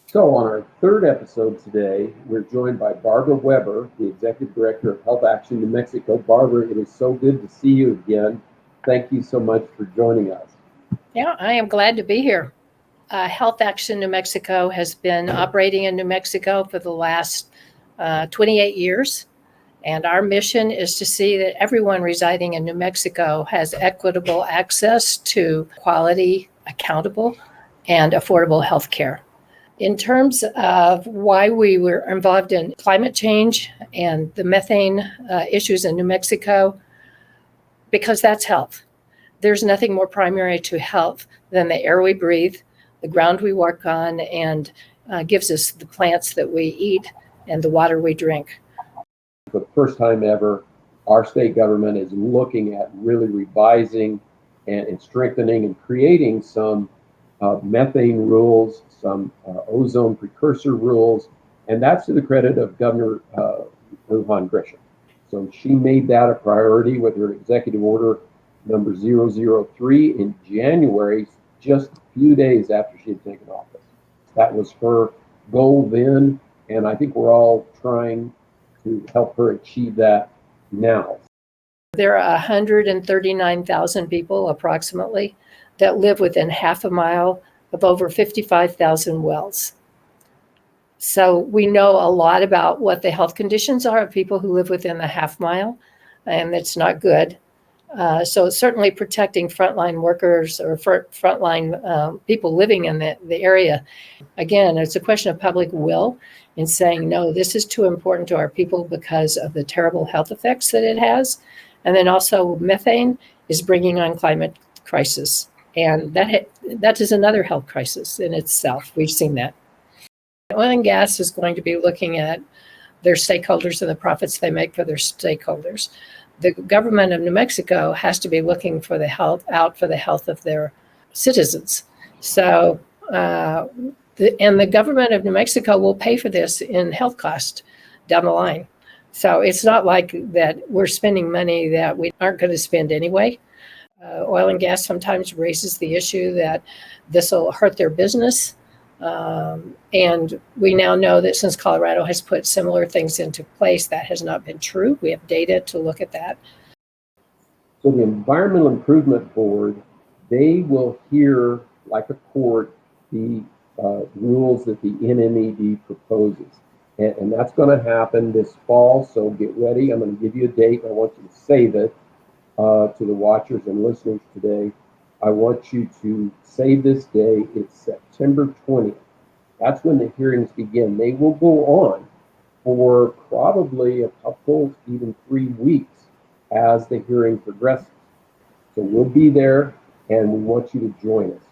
So, on our third episode today, we're joined by Barbara Weber, the Executive Director of Health Action New Mexico. Barbara, it is so good to see you again. Thank you so much for joining us. Yeah, I am glad to be here. Health Action New Mexico has been operating in New Mexico for the last 28 years. And our mission is to see that everyone residing in New Mexico has equitable access to quality, accountable, and affordable health care. In terms of why we were involved in climate change and the methane issues in New Mexico, because that's health. There's nothing more primary to health than the air we breathe, the ground we walk on, and gives us the plants that we eat and the water we drink. For the first time ever, our state government is looking at really revising and strengthening and creating some methane rules, some ozone precursor rules, and that's to the credit of Governor Lujan Grisham. So she made that a priority with her executive order number 003 in January, just a few days after she had taken office. That was her goal then, and I think we're all trying to help her achieve that now. There are 139,000 people approximately that live within half a mile of over 55,000 wells. So we know a lot about what the health conditions are of people who live within the half mile, and it's not good. So certainly protecting frontline workers or frontline people living in the area. Again, it's a question of public will in saying, no, this is too important to our people because of the terrible health effects that it has. And then also methane is bringing on climate crisis. And that is another health crisis in itself. We've seen that. Oil and gas is going to be looking at their stakeholders and the profits they make for their stakeholders. The government of New Mexico has to be looking for the health of their citizens. So, the government of New Mexico will pay for this in health cost down the line. So it's not like that we're spending money that we aren't going to spend anyway. Oil and gas sometimes raises the issue that this will hurt their business. And we now know that since Colorado has put similar things into place, that has not been true. We have data to look at that. So the Environmental Improvement Board, they will hear, like a court, the rules that the NMED proposes. And that's going to happen this fall, so get ready. I'm going to give you a date. I want you to save it to the watchers and listeners today. I want you to save this day. It's September 20th. That's when the hearings begin. They will go on for probably a couple, even 3 weeks as the hearing progresses. So we'll be there, and we want you to join us.